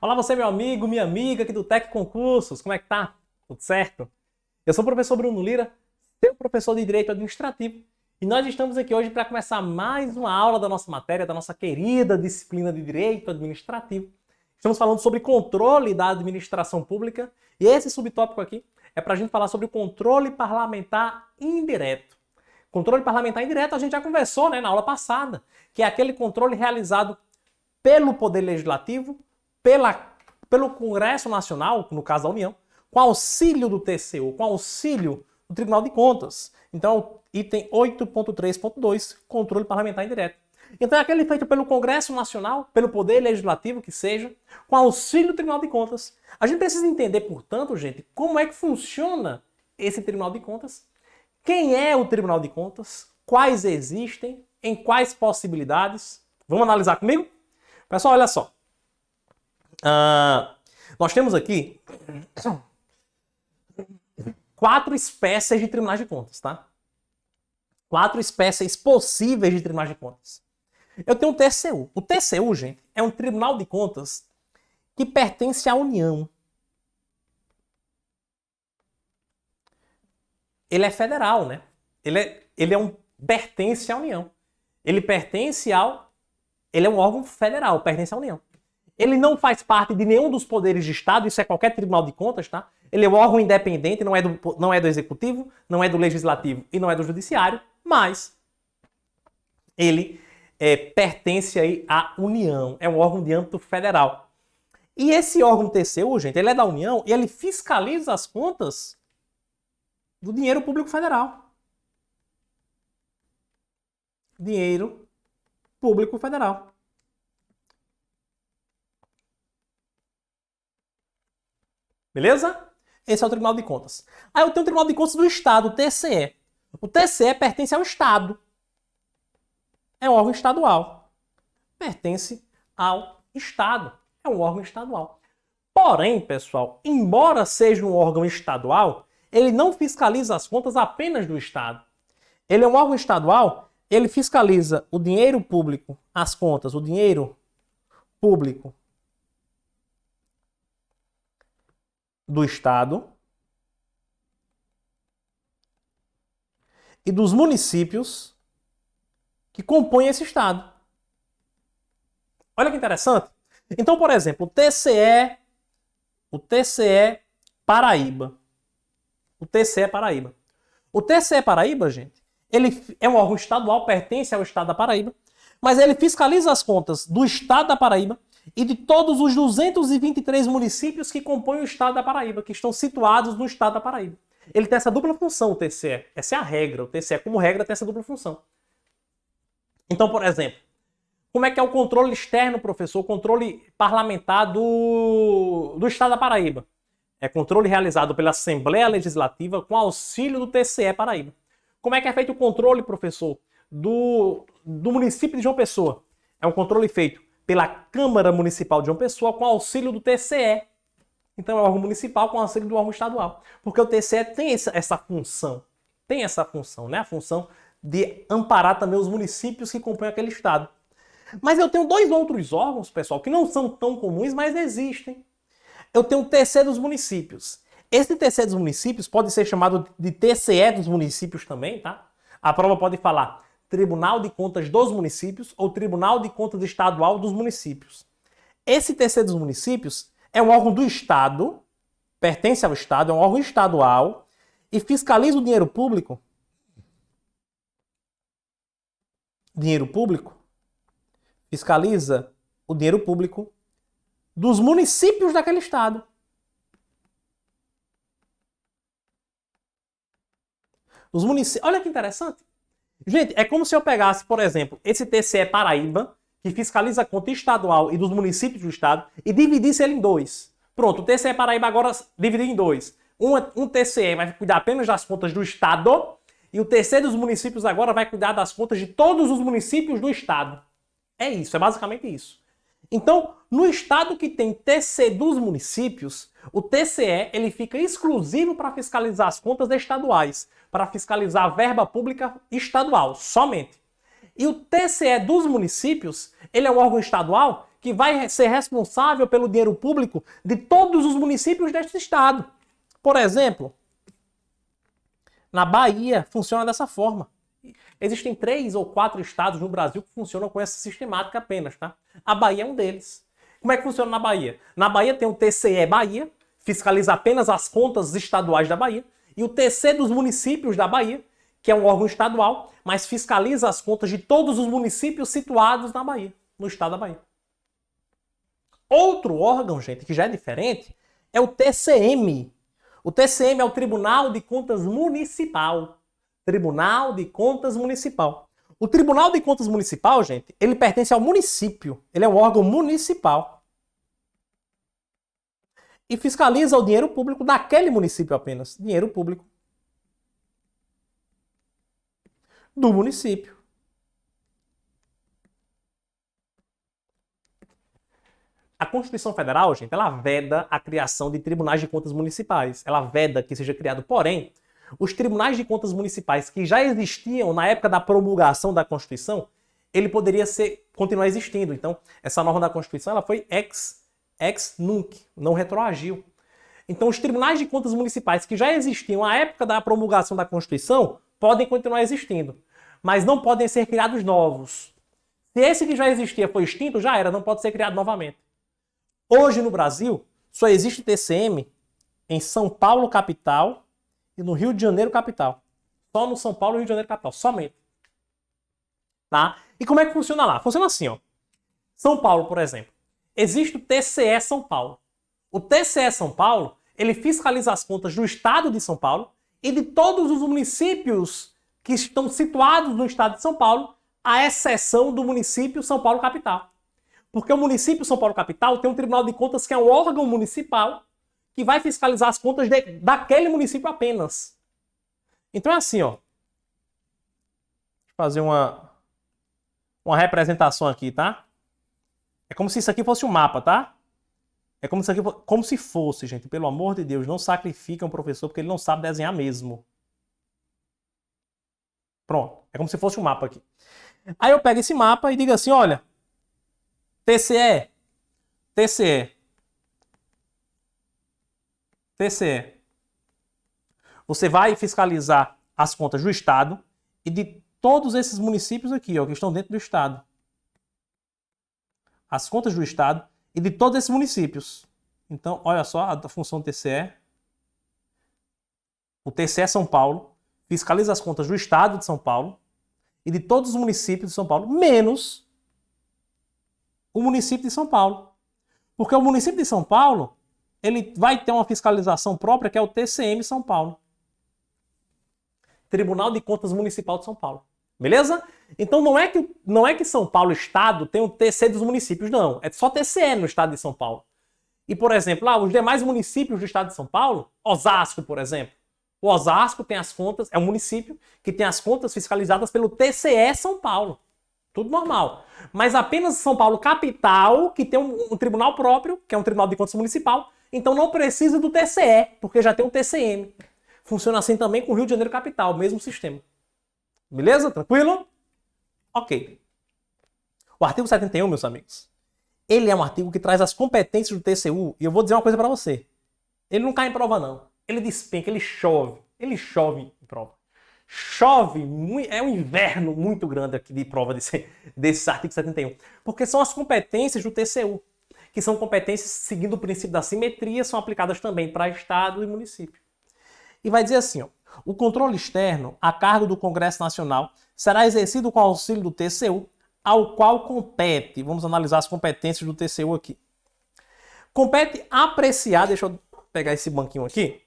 Olá você, meu amigo, minha amiga aqui do Tec Concursos, como é que tá? Tudo certo? Eu sou o professor Bruno Lira, seu professor de Direito Administrativo, e nós estamos aqui hoje para começar mais uma aula da nossa matéria, da nossa querida disciplina de Direito Administrativo. Estamos falando sobre controle da administração pública, e esse subtópico aqui é para a gente falar sobre o controle parlamentar indireto. Controle parlamentar indireto a gente já conversou, né, na aula passada, que é aquele controle realizado pelo Poder Legislativo, pelo Congresso Nacional, no caso da União, com auxílio do TCU, com auxílio do Tribunal de Contas. Então, item 8.3.2, controle parlamentar indireto. Então, é aquele feito pelo Congresso Nacional, pelo Poder Legislativo, que seja, com auxílio do Tribunal de Contas. A gente precisa entender, portanto, gente, como é que funciona esse Tribunal de Contas, quem é o Tribunal de Contas, quais existem, em quais possibilidades. Vamos analisar comigo? Pessoal, olha só. Nós temos aqui 4 espécies de tribunais de contas, tá? 4 espécies possíveis de tribunais de contas. Eu tenho o TCU. O TCU, gente, é um tribunal de contas que pertence à União. Ele é federal, né? Pertence à União. Ele é um órgão federal, pertence à União. Ele não faz parte de nenhum dos poderes de Estado, isso é qualquer tribunal de contas, tá? Ele é um órgão independente, não é do Executivo, não é do Legislativo e não é do Judiciário, mas ele pertence aí à União, é um órgão de âmbito federal. E esse órgão TCU, gente, ele é da União e ele fiscaliza as contas do dinheiro público federal. Dinheiro público federal. Beleza? Esse é o Tribunal de Contas. Aí eu tenho o Tribunal de Contas do Estado, o TCE. O TCE pertence ao Estado. É um órgão estadual. Pertence ao Estado. É um órgão estadual. Porém, pessoal, embora seja um órgão estadual, ele não fiscaliza as contas apenas do Estado. Ele é um órgão estadual, ele fiscaliza o dinheiro público, as contas, o dinheiro público do Estado e dos municípios que compõem esse Estado. Olha que interessante. Então, por exemplo, o TCE Paraíba. O TCE Paraíba. O TCE Paraíba, gente, ele é um órgão estadual, pertence ao Estado da Paraíba, mas ele fiscaliza as contas do Estado da Paraíba e de todos os 223 municípios que compõem o Estado da Paraíba, que estão situados no Estado da Paraíba. Ele tem essa dupla função, o TCE. Essa é a regra. O TCE, como regra, tem essa dupla função. Então, por exemplo, como é que é o controle externo, professor? O controle parlamentar do Estado da Paraíba. É controle realizado pela Assembleia Legislativa com auxílio do TCE Paraíba. Como é que é feito o controle, professor, do município de João Pessoa? É um controle feito pela Câmara Municipal de João Pessoa com auxílio do TCE. Então é um órgão municipal com auxílio do órgão estadual. Porque o TCE tem essa função. Tem essa função, né? A função de amparar também os municípios que compõem aquele estado. Mas eu tenho 2 outros órgãos, pessoal, que não são tão comuns, mas existem. Eu tenho o TCE dos municípios. Esse TCE dos municípios pode ser chamado de TCE dos municípios também, tá? A prova pode falar Tribunal de Contas dos Municípios ou Tribunal de Contas Estadual dos Municípios. Esse TCE dos municípios é um órgão do Estado, pertence ao Estado, é um órgão estadual e fiscaliza o dinheiro público. Fiscaliza o dinheiro público dos municípios daquele Estado. Olha que interessante. Gente, é como se eu pegasse, por exemplo, esse TCE Paraíba, que fiscaliza a conta estadual e dos municípios do Estado, e dividisse ele em 2. Pronto, o TCE Paraíba agora dividiu em 2. Um TCE vai cuidar apenas das contas do Estado, e o TCE dos municípios agora vai cuidar das contas de todos os municípios do Estado. É isso, é basicamente isso. Então, no Estado que tem TCE dos municípios, O TCE ele fica exclusivo para fiscalizar as contas estaduais, para fiscalizar a verba pública estadual, somente. E o TCE dos municípios, ele é um órgão estadual que vai ser responsável pelo dinheiro público de todos os municípios deste estado. Por exemplo, na Bahia funciona dessa forma. Existem 3 ou 4 estados no Brasil que funcionam com essa sistemática apenas, tá? A Bahia é um deles. Como é que funciona na Bahia? Na Bahia tem o TCE Bahia, fiscaliza apenas as contas estaduais da Bahia, e o TC dos municípios da Bahia, que é um órgão estadual, mas fiscaliza as contas de todos os municípios situados na Bahia, no estado da Bahia. Outro órgão, gente, que já é diferente, é o TCM. O TCM é o Tribunal de Contas Municipal. Tribunal de Contas Municipal. O Tribunal de Contas Municipal, gente, ele pertence ao município. Ele é um órgão municipal. E fiscaliza o dinheiro público daquele município apenas. Dinheiro público do município. A Constituição Federal, gente, ela veda a criação de tribunais de contas municipais. Ela veda que seja criado. Porém, os tribunais de contas municipais que já existiam na época da promulgação da Constituição, ele poderia continuar existindo. Então, essa norma da Constituição ela foi ex nunc, não retroagiu. Então, os tribunais de contas municipais que já existiam na época da promulgação da Constituição podem continuar existindo, mas não podem ser criados novos. Se esse que já existia foi extinto, já era, não pode ser criado novamente. Hoje no Brasil, só existe TCM em São Paulo capital e no Rio de Janeiro capital. Só no São Paulo e Rio de Janeiro capital, somente. Tá? E como é que funciona lá? Funciona assim, ó. São Paulo, por exemplo. Existe o TCE São Paulo. O TCE São Paulo, ele fiscaliza as contas do estado de São Paulo e de todos os municípios que estão situados no estado de São Paulo, à exceção do município São Paulo capital. Porque o município São Paulo capital tem um Tribunal de Contas que é um órgão municipal que vai fiscalizar as contas daquele município apenas. Então é assim, ó. Vou fazer uma representação aqui, tá? É como se isso aqui fosse um mapa, tá? É como se, como se fosse, gente, pelo amor de Deus, não sacrifiquem um professor porque ele não sabe desenhar mesmo. Pronto, é como se fosse um mapa aqui. Aí eu pego esse mapa e digo assim, olha, TCE, TCE, TCE. Você vai fiscalizar as contas do Estado e de todos esses municípios aqui, ó, que estão dentro do Estado. As contas do Estado e de todos esses municípios. Então, olha só a função do TCE. O TCE São Paulo fiscaliza as contas do Estado de São Paulo e de todos os municípios de São Paulo, menos o município de São Paulo. Porque o município de São Paulo, ele vai ter uma fiscalização própria, que é o TCM São Paulo. Tribunal de Contas Municipal de São Paulo. Beleza? Então não é que São Paulo, Estado, tem o TC dos municípios, não. É só TCE no Estado de São Paulo. E, por exemplo, lá, os demais municípios do Estado de São Paulo, Osasco, por exemplo. O Osasco tem as contas, é um município que tem as contas fiscalizadas pelo TCE São Paulo. Tudo normal. Mas apenas São Paulo capital, que tem um tribunal próprio, que é um Tribunal de Contas Municipal, então não precisa do TCE, porque já tem um TCM. Funciona assim também com o Rio de Janeiro capital, mesmo sistema. Beleza? Tranquilo? Ok. O artigo 71, meus amigos, ele é um artigo que traz as competências do TCU, e eu vou dizer uma coisa para você. Ele não cai em prova, não. Ele despenca, ele chove. Ele chove em prova. Chove, é um inverno muito grande aqui de prova desse artigo 71. Porque são as competências do TCU, que são competências seguindo o princípio da simetria, são aplicadas também para Estado e município. E vai dizer assim, ó, o controle externo, a cargo do Congresso Nacional, será exercido com auxílio do TCU, ao qual compete, vamos analisar as competências do TCU aqui. Compete apreciar, deixa eu pegar esse banquinho aqui,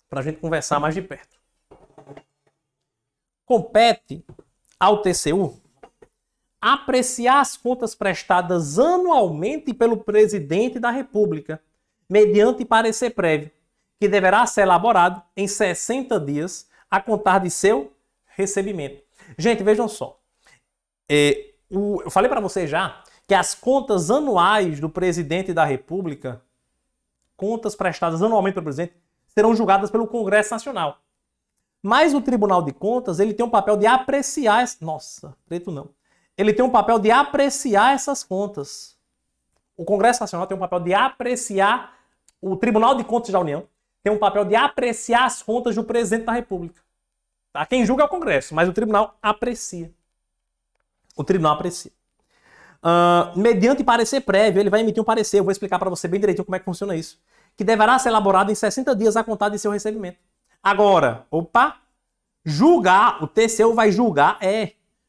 para a gente conversar mais de perto. Compete ao TCU apreciar as contas prestadas anualmente pelo Presidente da República, mediante parecer prévio, que deverá ser elaborado em 60 dias a contar de seu recebimento. Gente, vejam só. Eu falei para vocês já que as contas anuais do Presidente da República contas prestadas anualmente pelo presidente serão julgadas pelo Congresso Nacional. Mas o Tribunal de Contas, ele tem um papel de apreciar... Nossa, preto não. Ele tem um papel de apreciar essas contas. O Congresso Nacional tem um papel de apreciar... O Tribunal de Contas da União tem um papel de apreciar as contas do presidente da República. Tá? Quem julga é o Congresso, mas o Tribunal aprecia. O Tribunal aprecia. Mediante parecer prévio, ele vai emitir um parecer. Eu vou explicar para você bem direitinho como é que funciona isso. Que deverá ser elaborado em 60 dias a contar de seu recebimento. Agora, julgar, o TCU vai julgar,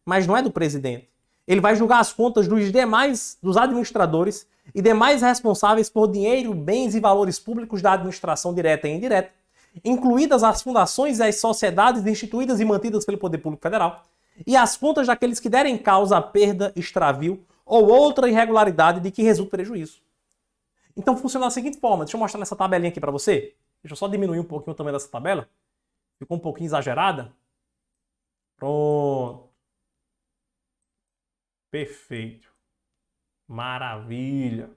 mas não é do presidente. Ele vai julgar as contas dos administradores e demais responsáveis por dinheiro, bens e valores públicos da administração direta e indireta, incluídas as fundações e as sociedades instituídas e mantidas pelo Poder Público Federal, e as contas daqueles que derem causa a perda, extravio ou outra irregularidade de que resulte prejuízo. Então funciona da seguinte forma, deixa eu mostrar nessa tabelinha aqui para você. Deixa eu só diminuir um pouquinho o tamanho dessa tabela. Ficou um pouquinho exagerada. Pronto. Perfeito. Maravilha.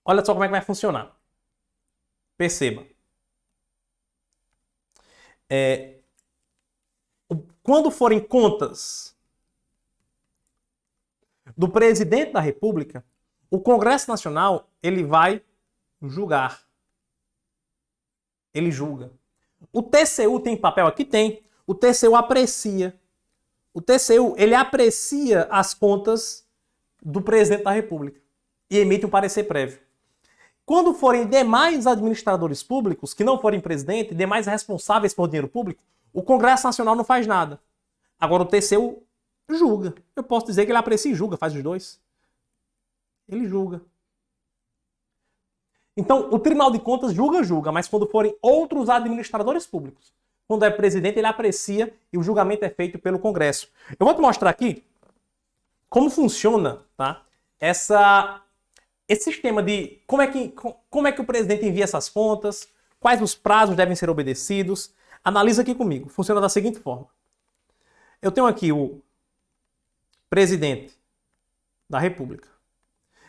Olha só como é que vai funcionar. Perceba. Quando forem contas do presidente da República, o Congresso Nacional, ele vai julgar. Ele julga. O TCU tem papel aqui? Tem. O TCU aprecia. O TCU, ele aprecia as contas do presidente da República e emite um parecer prévio. Quando forem demais administradores públicos, que não forem presidente, demais responsáveis por dinheiro público, o Congresso Nacional não faz nada. Agora o TCU julga. Eu posso dizer que ele aprecia e julga, faz os dois. Ele julga. Então, o Tribunal de Contas julga, mas quando forem outros administradores públicos, quando é presidente, ele aprecia e o julgamento é feito pelo Congresso. Eu vou te mostrar aqui como funciona, tá? Esse sistema de como é que o presidente envia essas contas, quais os prazos devem ser obedecidos. Analisa aqui comigo. Funciona da seguinte forma. Eu tenho aqui o presidente da República.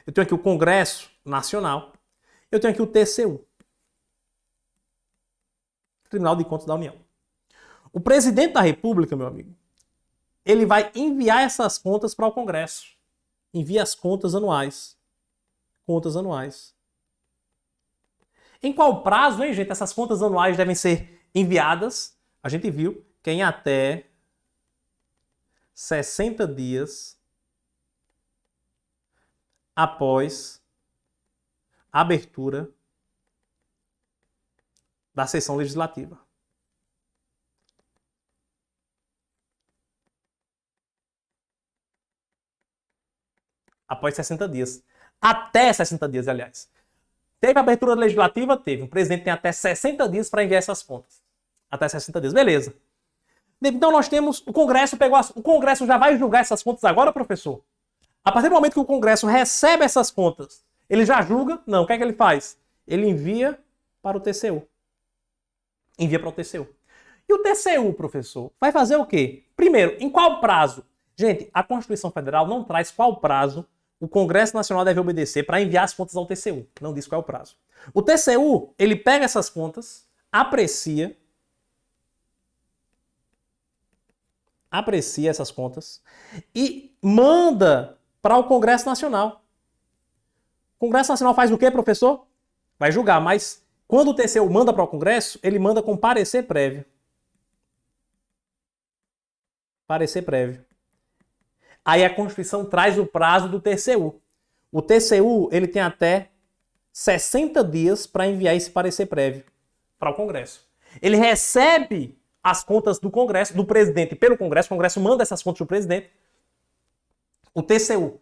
Eu tenho aqui o Congresso Nacional. Eu tenho aqui o TCU. Tribunal de Contas da União. O presidente da República, meu amigo, ele vai enviar essas contas para o Congresso. Envia as contas anuais. Contas anuais. Em qual prazo, hein, gente? Essas contas anuais devem ser enviadas. A gente viu que em até 60 dias após a abertura da sessão legislativa. Após 60 dias. Até 60 dias, aliás. Teve abertura legislativa? Teve. O presidente tem até 60 dias para enviar essas contas. Até 60 dias. Beleza. Então nós temos... O Congresso o Congresso já vai julgar essas contas agora, professor? A partir do momento que o Congresso recebe essas contas, ele já julga? Não. O que é que ele faz? Ele envia para o TCU. Envia para o TCU. E o TCU, professor, vai fazer o quê? Primeiro, em qual prazo? Gente, a Constituição Federal não traz qual prazo o Congresso Nacional deve obedecer para enviar as contas ao TCU. Não diz qual é o prazo. O TCU, ele pega essas contas, aprecia essas contas e manda para o Congresso Nacional. O Congresso Nacional faz o quê, professor? Vai julgar, mas quando o TCU manda para o Congresso, ele manda com parecer prévio. Parecer prévio. Aí a Constituição traz o prazo do TCU. O TCU, ele tem até 60 dias para enviar esse parecer prévio para o Congresso. Ele recebe as contas do Congresso, do presidente pelo Congresso, o Congresso manda essas contas para o presidente. O TCU,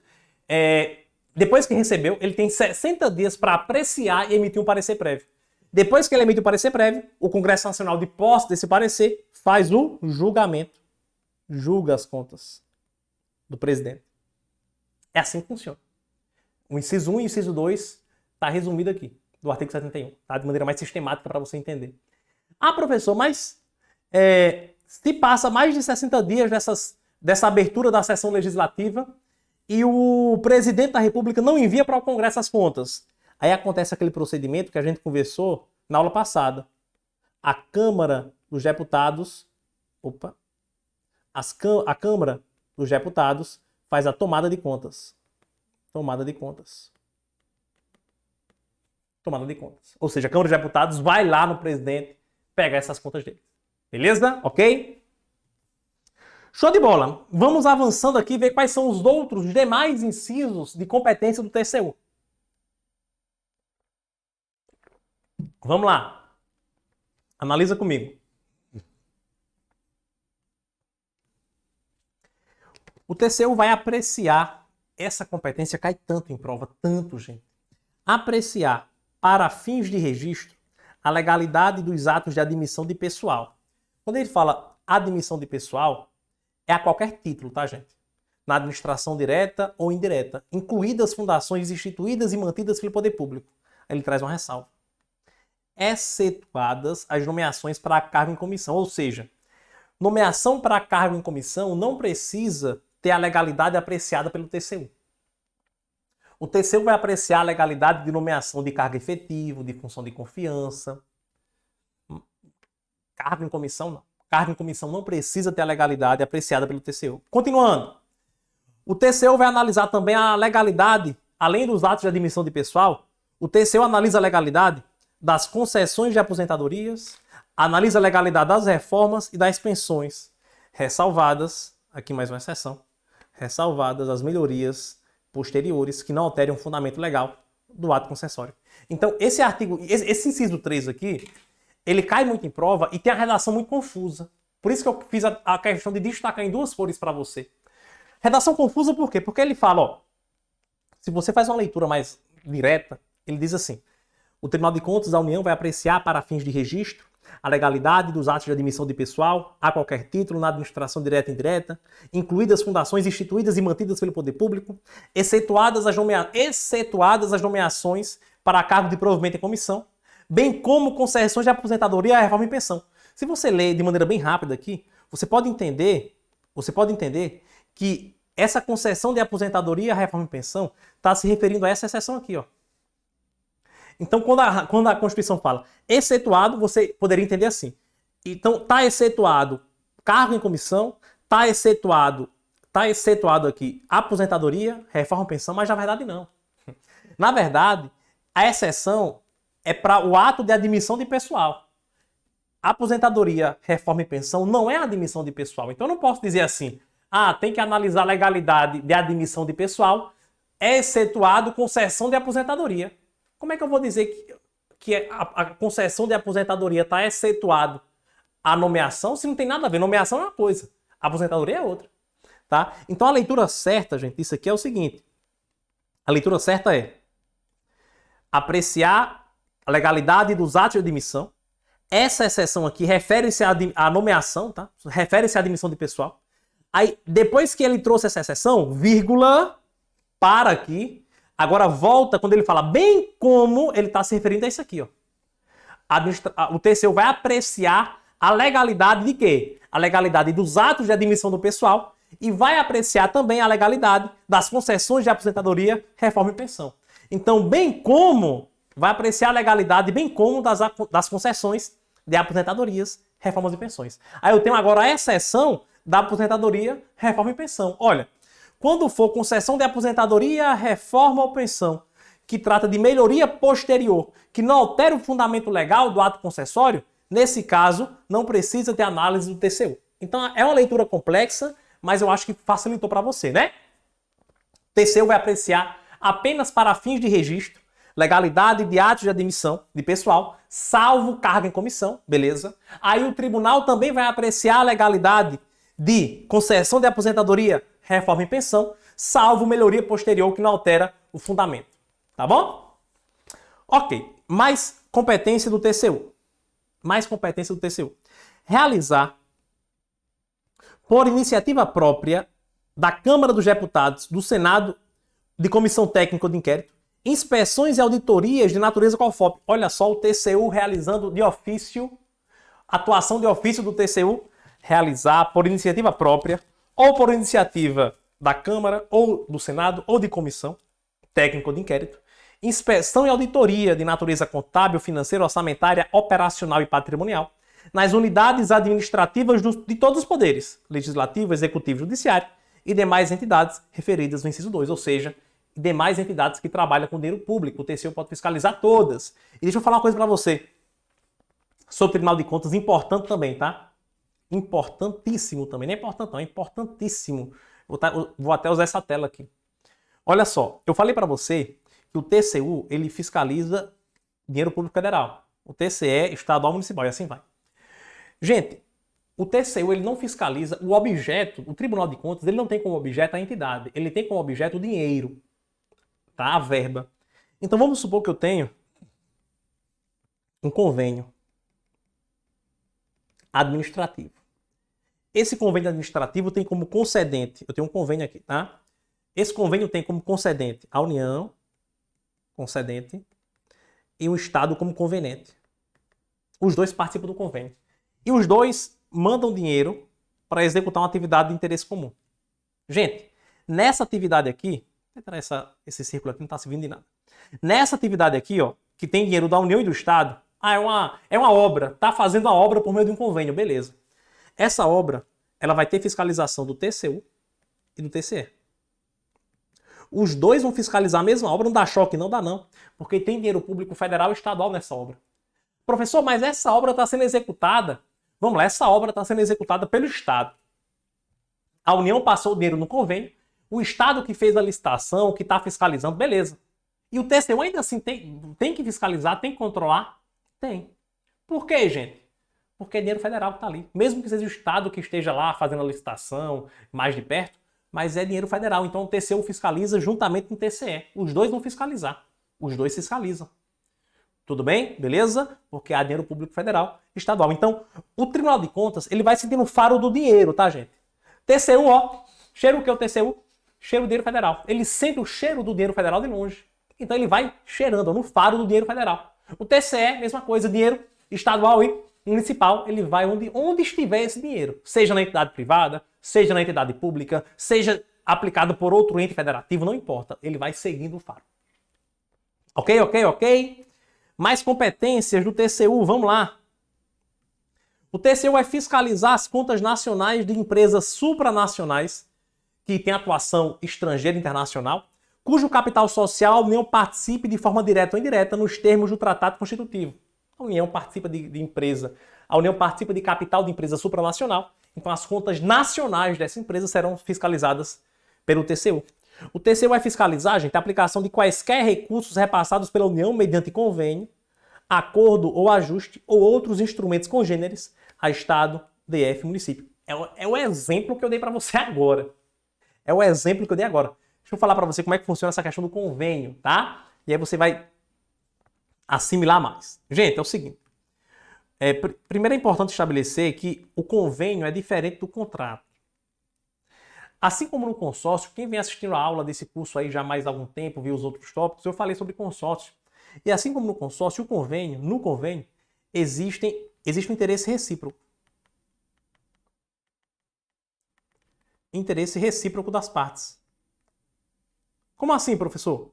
depois que recebeu, ele tem 60 dias para apreciar e emitir um parecer prévio. Depois que ele emite o parecer prévio, o Congresso Nacional, de posse desse parecer, faz o julgamento. Julga as contas do presidente. É assim que funciona. O inciso 1 e o inciso 2 está resumido aqui, do artigo 71, tá? De maneira mais sistemática para você entender. Ah, professor, mas se passa mais de 60 dias dessa abertura da sessão legislativa e o presidente da República não envia para o Congresso as contas, Aí acontece aquele procedimento que a gente conversou na aula passada. A Câmara dos Deputados, a Câmara dos Deputados faz a tomada de contas. Tomada de contas. Ou seja, a Câmara dos Deputados vai lá no presidente pegar essas contas dele. Beleza? Ok? Show de bola. Vamos avançando aqui e ver quais são os outros demais incisos de competência do TCU. Vamos lá. Analisa comigo. O TCU vai apreciar, essa competência cai tanto em prova, tanto, gente. Apreciar, para fins de registro, a legalidade dos atos de admissão de pessoal. Quando ele fala admissão de pessoal, é a qualquer título, tá, gente? Na administração direta ou indireta, incluídas fundações instituídas e mantidas pelo poder público. Aí ele traz uma ressalva. Excetuadas as nomeações para cargo em comissão. Ou seja, nomeação para cargo em comissão não precisa ter a legalidade apreciada pelo TCU. O TCU vai apreciar a legalidade de nomeação de cargo efetivo, de função de confiança. Cargo em comissão, não. Cargo em comissão não precisa ter a legalidade apreciada pelo TCU. Continuando. O TCU vai analisar também a legalidade, além dos atos de admissão de pessoal, o TCU analisa a legalidade das concessões de aposentadorias, analisa a legalidade das reformas e das pensões, ressalvadas, aqui mais uma exceção, ressalvadas as melhorias posteriores que não alterem o fundamento legal do ato concessório. Então, esse artigo, esse inciso 3 aqui, ele cai muito em prova e tem a redação muito confusa. Por isso que eu fiz a questão de destacar em duas cores para você. Redação confusa por quê? Porque ele fala, ó, se você faz uma leitura mais direta, ele diz assim: o Tribunal de Contas da União vai apreciar para fins de registro a legalidade dos atos de admissão de pessoal a qualquer título na administração direta e indireta, incluídas fundações instituídas e mantidas pelo poder público, excetuadas as nomeações para cargo de provimento em comissão, bem como concessões de aposentadoria, reforma e pensão. Se você ler de maneira bem rápida aqui, você pode entender que essa concessão de aposentadoria, reforma e pensão está se referindo a essa exceção aqui, ó. Então, quando a Constituição fala excetuado, você poderia entender assim. Então, está excetuado cargo em comissão, está excetuado aqui aposentadoria, reforma e pensão, mas na verdade não. Na verdade, a exceção é para o ato de admissão de pessoal. Aposentadoria, reforma e pensão não é admissão de pessoal. Então, eu não posso dizer assim, tem que analisar a legalidade de admissão de pessoal, excetuado concessão de aposentadoria. Como é que eu vou dizer que a concessão de aposentadoria está excetuado a nomeação se não tem nada a ver? Nomeação é uma coisa, a aposentadoria é outra. Tá? Então a leitura certa, gente, isso aqui é o seguinte. A leitura certa é apreciar a legalidade dos atos de admissão. Essa exceção aqui refere-se à nomeação, tá? Refere-se à admissão de pessoal. Aí, depois que ele trouxe essa exceção, vírgula, para aqui. Agora volta quando ele fala bem como ele está se referindo a isso aqui, ó. O TCU vai apreciar a legalidade de quê? A legalidade dos atos de admissão do pessoal e vai apreciar também a legalidade das concessões de aposentadoria, reforma e pensão. Então, bem como, vai apreciar a legalidade bem como das concessões de aposentadorias, reformas e pensões. Aí eu tenho agora a exceção da aposentadoria, reforma e pensão. Olha, quando for concessão de aposentadoria, reforma ou pensão, que trata de melhoria posterior, que não altera o fundamento legal do ato concessório, nesse caso, não precisa ter análise do TCU. Então, é uma leitura complexa, mas eu acho que facilitou para você, né? O TCU vai apreciar apenas para fins de registro, legalidade de atos de admissão de pessoal, salvo cargo em comissão, beleza? Aí o tribunal também vai apreciar a legalidade de concessão de aposentadoria, reforma e pensão, salvo melhoria posterior que não altera o fundamento. Tá bom? Ok. Mais competência do TCU. Realizar, por iniciativa própria da Câmara dos Deputados, do Senado, de Comissão Técnica de Inquérito, inspeções e auditorias de natureza CONFOP. Olha só o TCU realizando de ofício, atuação de ofício do TCU, realizar por iniciativa própria ou por iniciativa da Câmara, ou do Senado, ou de comissão técnica de inquérito, inspeção e auditoria de natureza contábil, financeira, orçamentária, operacional e patrimonial, nas unidades administrativas de todos os poderes, legislativo, executivo, judiciário, e demais entidades referidas no inciso 2, ou seja, demais entidades que trabalham com dinheiro público. O TCU pode fiscalizar todas. E deixa eu falar uma coisa para você sobre o Tribunal de Contas, importante também, tá? Importantíssimo também. Não é importante não, é importantíssimo. Vou até usar essa tela aqui. Olha só, eu falei para você que o TCU, ele fiscaliza dinheiro público federal. O TCE, estadual, municipal, e assim vai. Gente, o TCU, ele não fiscaliza o objeto, o Tribunal de Contas, ele não tem como objeto a entidade, ele tem como objeto o dinheiro, tá? A verba. Então vamos supor que eu tenho um convênio administrativo. Esse convênio administrativo tem como concedente, eu tenho um convênio aqui, tá? Esse convênio tem como concedente a União, concedente, e o Estado como convenente. Os dois participam do convênio. E os dois mandam dinheiro para executar uma atividade de interesse comum. Gente, nessa atividade aqui, vou tirar esse círculo aqui, não está servindo de nada. Nessa atividade aqui, ó, que tem dinheiro da União e do Estado, é uma obra, está fazendo a obra por meio de um convênio, beleza. Essa obra, ela vai ter fiscalização do TCU e do TCE. Os dois vão fiscalizar a mesma obra, não dá choque, não dá não, porque tem dinheiro público federal e estadual nessa obra. Professor, mas essa obra está sendo executada, vamos lá, essa obra está sendo executada pelo Estado. A União passou o dinheiro no convênio, o Estado que fez a licitação, que está fiscalizando, beleza. E o TCU ainda assim tem que fiscalizar, tem que controlar? Tem. Por quê, gente? Porque é dinheiro federal que está ali. Mesmo que seja o Estado que esteja lá fazendo a licitação mais de perto, mas é dinheiro federal. Então o TCU fiscaliza juntamente com o TCE. Os dois vão fiscalizar. Os dois fiscalizam. Tudo bem? Beleza? Porque há dinheiro público federal, estadual. Então, o Tribunal de Contas, ele vai sentindo o faro do dinheiro, tá, gente? TCU, ó. Cheiro o que é o TCU? Cheiro do dinheiro federal. Ele sente o cheiro do dinheiro federal de longe. Então ele vai cheirando no faro do dinheiro federal. O TCE, mesma coisa, dinheiro estadual e municipal, ele vai onde estiver esse dinheiro. Seja na entidade privada, seja na entidade pública, seja aplicado por outro ente federativo, não importa. Ele vai seguindo o faro. Ok, ok, ok? Mais competências do TCU, vamos lá. O TCU vai fiscalizar as contas nacionais de empresas supranacionais que têm atuação estrangeira e internacional, cujo capital social a União participe de forma direta ou indireta nos termos do Tratado Constitutivo. A União participa de empresa, a União participa de capital de empresa supranacional, então as contas nacionais dessa empresa serão fiscalizadas pelo TCU. O TCU vai fiscalizar, gente, a aplicação de quaisquer recursos repassados pela União mediante convênio, acordo ou ajuste ou outros instrumentos congêneres a Estado, DF e município. É o exemplo que eu dei para você agora. É o exemplo que eu dei agora. Deixa eu falar para você como é que funciona essa questão do convênio, tá? E aí você vai assimilar mais. Gente, é o seguinte. Primeiro é importante estabelecer que o convênio é diferente do contrato. Assim como no consórcio, quem vem assistindo a aula desse curso aí já há mais algum tempo, viu os outros tópicos, eu falei sobre consórcio. E assim como no consórcio, no convênio, existe um interesse recíproco. Interesse recíproco das partes. Como assim, professor?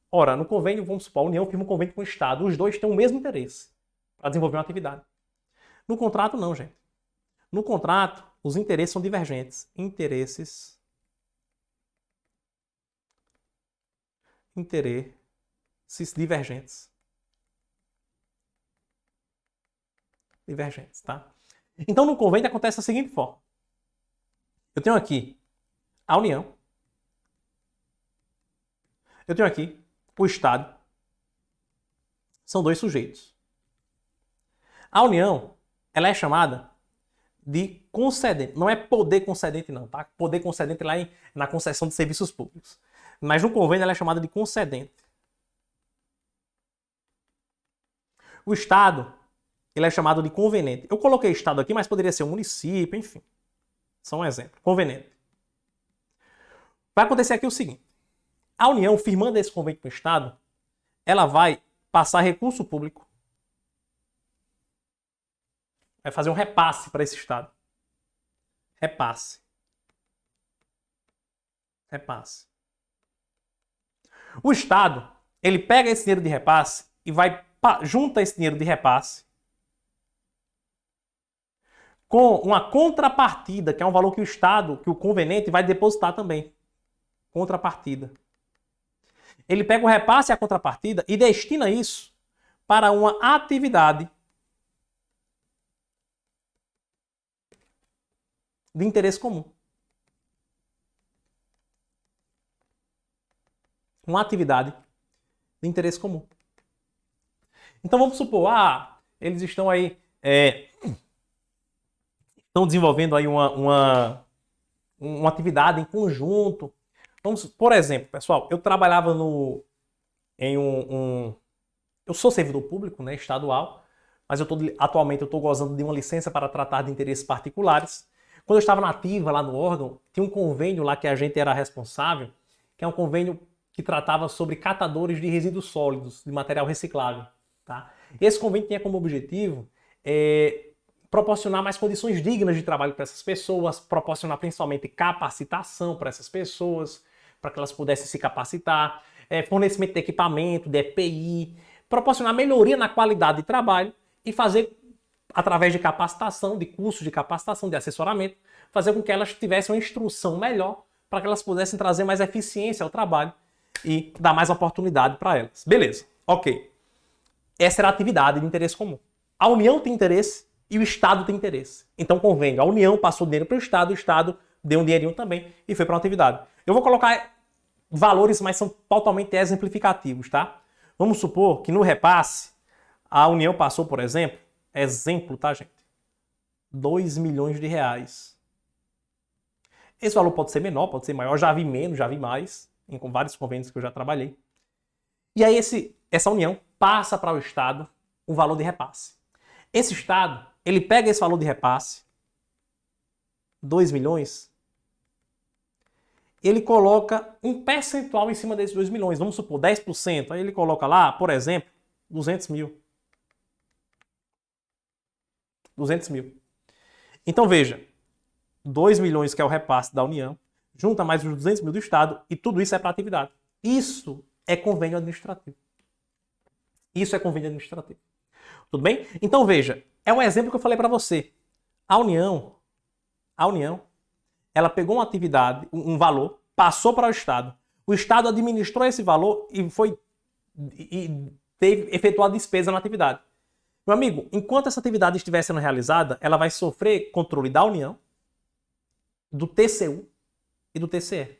Ora, no convênio, vamos supor, a União firma um convênio com o Estado. Os dois têm o mesmo interesse para desenvolver uma atividade. No contrato, não, gente. No contrato, os interesses são divergentes. Interesses divergentes. Divergentes, tá? Então, no convênio acontece da seguinte forma. Eu tenho aqui a União. Eu tenho aqui o Estado. São dois sujeitos. A União, ela é chamada de concedente. Não é poder concedente não, tá? Poder concedente lá na concessão de serviços públicos. Mas no convênio ela é chamada de concedente. O Estado, ele é chamado de convenente. Eu coloquei Estado aqui, mas poderia ser um município, enfim. Só um exemplo. Convenente. Vai acontecer aqui o seguinte. A União, firmando esse convênio com o Estado, ela vai passar recurso público, vai fazer um repasse para esse Estado. Repasse. O Estado, ele pega esse dinheiro de repasse e junta esse dinheiro de repasse com uma contrapartida, que é um valor que o Estado, que o conveniente vai depositar também. Contrapartida. Ele pega o repasse e a contrapartida e destina isso para uma atividade de interesse comum. Uma atividade de interesse comum. Então vamos supor, eles estão aí, estão desenvolvendo aí uma atividade em conjunto. Por exemplo, pessoal, eu trabalhava eu sou servidor público, né, estadual, mas atualmente eu estou gozando de uma licença para tratar de interesses particulares. Quando eu estava na ativa lá no órgão, tinha um convênio lá que a gente era responsável, que é um convênio que tratava sobre catadores de resíduos sólidos, de material reciclável. Tá? Esse convênio tinha como objetivo proporcionar mais condições dignas de trabalho para essas pessoas, proporcionar principalmente capacitação para essas pessoas, para que elas pudessem se capacitar, fornecimento de equipamento, de EPI, proporcionar melhoria na qualidade de trabalho e fazer, através de capacitação, de cursos de capacitação, de assessoramento, fazer com que elas tivessem uma instrução melhor para que elas pudessem trazer mais eficiência ao trabalho e dar mais oportunidade para elas. Beleza, ok. Essa era a atividade de interesse comum. A União tem interesse e o Estado tem interesse. Então, convênio. A União passou dinheiro para o Estado deu um dinheirinho também e foi para uma atividade. Eu vou colocar valores, mas são totalmente exemplificativos, tá? Vamos supor que no repasse, a União passou, por exemplo, tá, gente? 2 milhões de reais. Esse valor pode ser menor, pode ser maior, já vi menos, já vi mais, em vários convênios que eu já trabalhei. E aí essa União passa para o Estado o valor de repasse. Esse Estado, ele pega esse valor de repasse, 2 milhões, ele coloca um percentual em cima desses 2 milhões, vamos supor, 10%. Aí ele coloca lá, por exemplo, 200 mil. 200 mil. Então veja, 2 milhões que é o repasse da União, junta mais os 200 mil do Estado e tudo isso é para atividade. Isso é convênio administrativo. Isso é convênio administrativo. Tudo bem? Então veja, é um exemplo que eu falei para você. A União, ela pegou uma atividade, um valor, passou para o Estado. O Estado administrou esse valor e teve efetuado despesa na atividade. Meu amigo, enquanto essa atividade estiver sendo realizada, ela vai sofrer controle da União, do TCU e do TCE.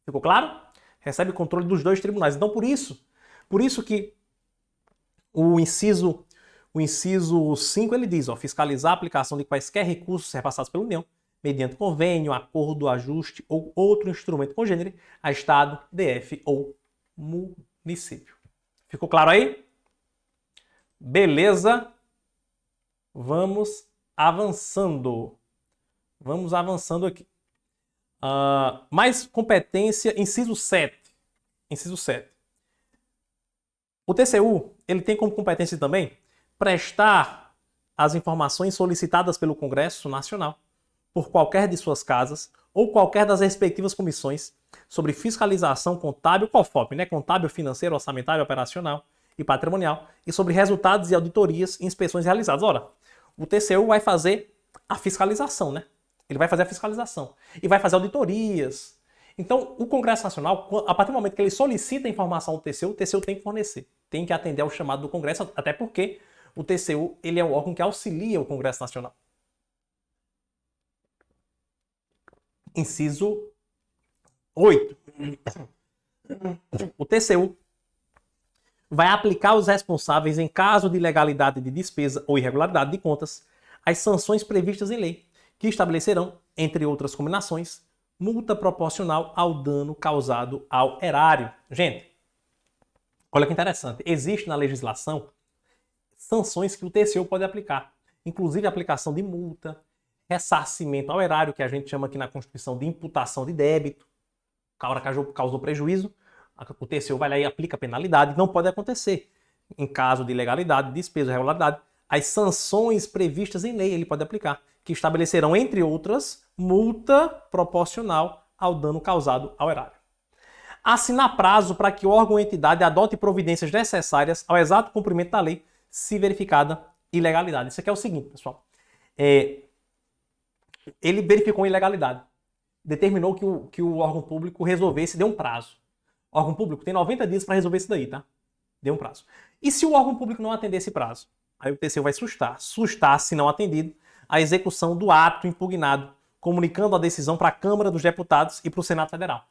Ficou claro? Recebe controle dos dois tribunais. Então, por isso que o inciso 5 ele diz, fiscalizar a aplicação de quaisquer recursos repassados pela União, mediante convênio, acordo, ajuste ou outro instrumento congênere a Estado, DF ou município. Ficou claro aí? Beleza? Vamos avançando. Vamos avançando aqui. Mais competência, inciso 7. Inciso 7. O TCU, ele tem como competência também prestar as informações solicitadas pelo Congresso Nacional por qualquer de suas casas ou qualquer das respectivas comissões sobre fiscalização contábil, COFOP, né? Contábil, financeiro, orçamentário, operacional e patrimonial, e sobre resultados de auditorias e inspeções realizadas. Ora, o TCU vai fazer a fiscalização, né? Ele vai fazer a fiscalização e vai fazer auditorias. Então, o Congresso Nacional, a partir do momento que ele solicita a informação ao TCU, o TCU tem que fornecer, tem que atender ao chamado do Congresso, até porque o TCU ele é o órgão que auxilia o Congresso Nacional. Inciso 8. O TCU vai aplicar aos responsáveis, em caso de ilegalidade de despesa ou irregularidade de contas, as sanções previstas em lei, que estabelecerão, entre outras combinações, multa proporcional ao dano causado ao erário. Gente, olha que interessante. Existe na legislação sanções que o TCU pode aplicar, inclusive a aplicação de multa, ressarcimento ao erário, que a gente chama aqui na Constituição de imputação de débito. O cara causou prejuízo, o TCU vai lá e aplica penalidade. Não pode acontecer. Em caso de ilegalidade, despesa ou irregularidade, as sanções previstas em lei ele pode aplicar, que estabelecerão, entre outras, multa proporcional ao dano causado ao erário. assinar prazo para que o órgão ou entidade adote providências necessárias ao exato cumprimento da lei, se verificada ilegalidade. Isso aqui é o seguinte, pessoal. Ele verificou ilegalidade. Determinou que o órgão público resolvesse, deu um prazo. O órgão público tem 90 dias para resolver isso daí, tá? Deu um prazo. E se o órgão público não atender esse prazo? Aí o TCU vai sustar. Sustar, se não atendido, a execução do ato impugnado, comunicando a decisão para a Câmara dos Deputados e para o Senado Federal.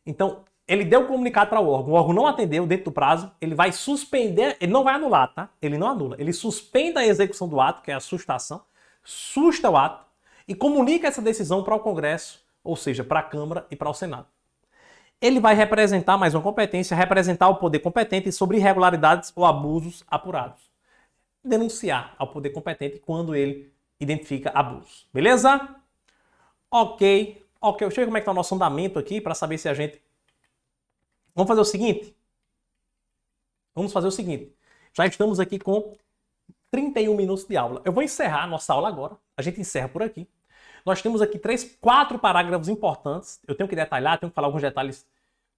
Então, ele deu o comunicado para o órgão não atendeu dentro do prazo, ele vai suspender, ele não vai anular, tá? Ele não anula, ele suspende a execução do ato, que é a sustação, susta o ato e comunica essa decisão para o Congresso, ou seja, para a Câmara e para o Senado. Ele vai representar, mais uma competência, representar o poder competente sobre irregularidades ou abusos apurados. Denunciar ao poder competente quando ele identifica abusos. Beleza? Ok. Deixa eu ver como é que está o nosso andamento aqui para saber se a gente... Vamos fazer o seguinte. Já estamos aqui com 31 minutos de aula. Eu vou encerrar a nossa aula agora. A gente encerra por aqui. Nós temos aqui 4 parágrafos importantes. Eu tenho que detalhar, tenho que falar alguns detalhes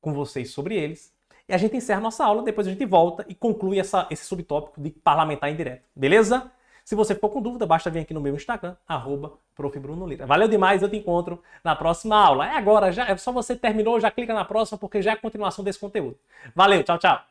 com vocês sobre eles. E a gente encerra a nossa aula, depois a gente volta e conclui esse subtópico de parlamentar indireto. Beleza? Se você ficou com dúvida, basta vir aqui no meu Instagram, @profbrunoLira. Valeu demais, eu te encontro na próxima aula. É agora, já é só você terminou, já clica na próxima, porque já é a continuação desse conteúdo. Valeu, tchau, tchau.